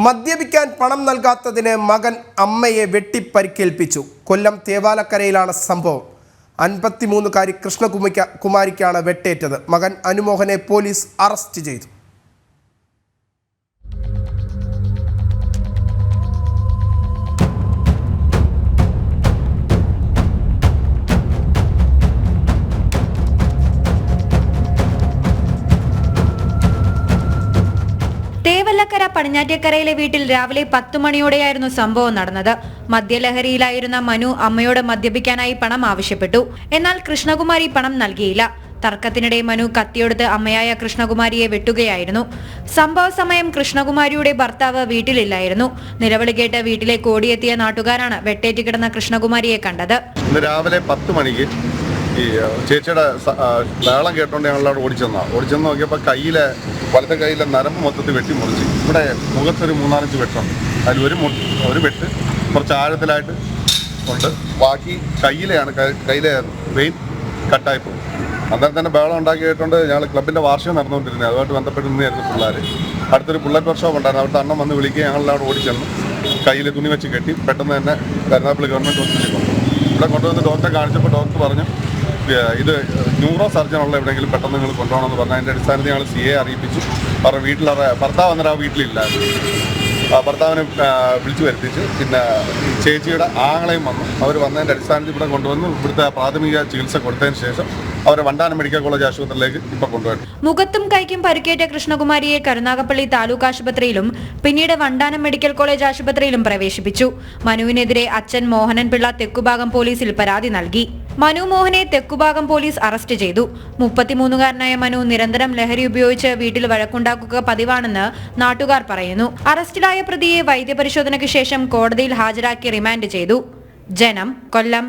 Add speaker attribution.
Speaker 1: മദ്യപിക്കാൻ പണം നൽകാത്തതിന് മകൻ അമ്മയെ വെട്ടിപ്പരിക്കേൽപ്പിച്ചു. കൊല്ലം തേവാലക്കരയിലാണ് സംഭവം. 53-കാരി കൃഷ്ണകുമാരിക്കാണ് വെട്ടേറ്റത്. മകൻ അനുമോഹനെ പോലീസ് അറസ്റ്റ് ചെയ്തു.
Speaker 2: തേവലക്കര പടിഞ്ഞാറ്റേക്കരയിലെ വീട്ടിൽ രാവിലെ 10 മണിയോടെയായിരുന്നു സംഭവം നടന്നത്. മദ്യലഹരിയിലായിരുന്ന മനു അമ്മയോട് മദ്യപിക്കാനായി പണം ആവശ്യപ്പെട്ടു. എന്നാൽ കൃഷ്ണകുമാരി പണം നൽകിയില്ല. തർക്കത്തിനിടെ മനു കത്തിയെടുത്ത് അമ്മയായ കൃഷ്ണകുമാരിയെ വെട്ടുകയായിരുന്നു. സംഭവ സമയം കൃഷ്ണകുമാരിയുടെ ഭർത്താവ് വീട്ടിലില്ലായിരുന്നു. നിലവിളി കേട്ട് വീട്ടിലേക്ക് ഓടിയെത്തിയ നാട്ടുകാരാണ് വെട്ടേറ്റ് കിടന്ന കൃഷ്ണകുമാരിയെ കണ്ടത്.
Speaker 3: രാവിലെ 10 മണിക്ക് ഈ ചേച്ചിയുടെ ബഹളം കേട്ടോണ്ട് ഞങ്ങളവിടെ ഓടിച്ചെന്ന് നോക്കിയപ്പോൾ വലത്തെ കയ്യിലെ നരമ്പ് മൊത്തത്തിൽ വെട്ടിമുറിച്ച് ഇവിടെ മുഖത്തൊരു 3-4 വെട്ടുണ്ട്. അതിൽ ഒരു വെട്ട് കുറച്ച് ആഴത്തിലായിട്ട് ഉണ്ട്. ബാക്കി കയ്യിലെ വെയിൻ കട്ടായി പോകും. അന്നേരം തന്നെ ബഹളം ഉണ്ടാക്കി കേട്ടോണ്ട് ഞങ്ങൾ ക്ലബിൻ്റെ വാർഷികം നടന്നുകൊണ്ടിരുന്നത്. അതുമായിട്ട് ബന്ധപ്പെട്ട് നിന്നായിരുന്നു പിള്ളേർ. അടുത്തൊരു ബുള്ളറ്റ് വർക്ക്ഷോപ്പ് ഉണ്ടായിരുന്നു. അവിടുത്തെ അണ്ണൻ വന്ന് വിളിക്കുക. ഞങ്ങളവിടെ ഓടിച്ചെന്ന് കയ്യിൽ തുണി വെച്ച് കെട്ടി പെട്ടെന്ന് തന്നെ കരുനാഗപ്പള്ളി ഗവൺമെൻറ് ഹോസ്പിറ്റലിൽ കൊണ്ടുപോകും. ഇവിടെ കൊണ്ടുവന്ന് ഡോക്ടറെ കാണിച്ചപ്പോൾ ഡോക്ടർ പറഞ്ഞു ഇത് ന്യൂറോ സർജനുള്ള എവിടെയെങ്കിലും പെട്ടെന്ന് നിങ്ങൾ കൊണ്ടുപോകണമെന്ന് പറഞ്ഞു. അതിൻ്റെ അടിസ്ഥാനത്തിൽ ഞങ്ങൾ CA അറിയിപ്പിച്ചു. അവരുടെ ഭർത്താവ് അന്നേരം ആ വീട്ടിലില്ലായിരുന്നു. ഭർത്താവിനെ വിളിച്ചു വരുത്തിച്ച് പിന്നെ ചേച്ചിയുടെ ആങ്ങളെയും വന്നു. അവർ വന്നതിൻ്റെ അടിസ്ഥാനത്തിൽ ഇവിടെ കൊണ്ടുവന്ന് ഇവിടുത്തെ പ്രാഥമിക ചികിത്സ കൊടുത്തതിന് ശേഷം അവരെ വണ്ടാനം മെഡിക്കൽ കോളേജ് ആശുപത്രിയിലേക്ക് ഇപ്പോൾ കൊണ്ടുപോയി.
Speaker 2: മുഖത്തും കൈക്കും പരിക്കേറ്റ കൃഷ്ണകുമാരിയെ കരുനാഗപ്പള്ളി താലൂക്ക് ആശുപത്രിയിലും പിന്നീട് വണ്ടാനം മെഡിക്കൽ കോളേജ് ആശുപത്രിയിലും പ്രവേശിപ്പിച്ചു. മനുവിനെതിരെ അച്ഛൻ മോഹനൻ പിള്ള തെക്കുഭാഗം പോലീസിൽ പരാതി നൽകി. മനു മോഹനെ തെക്കുഭാഗം പോലീസ് അറസ്റ്റ് ചെയ്തു. 33-കാരനായ മനു നിരന്തരം ലഹരി ഉപയോഗിച്ച് വീട്ടിൽ വഴക്കുണ്ടാക്കുക പതിവാണെന്ന് നാട്ടുകാർ പറയുന്നു. അറസ്റ്റിലായ പ്രതിയെ വൈദ്യപരിശോധനയ്ക്ക് ശേഷം കോടതിയിൽ ഹാജരാക്കി റിമാൻഡ് ചെയ്തു. ജനം, കൊല്ലം.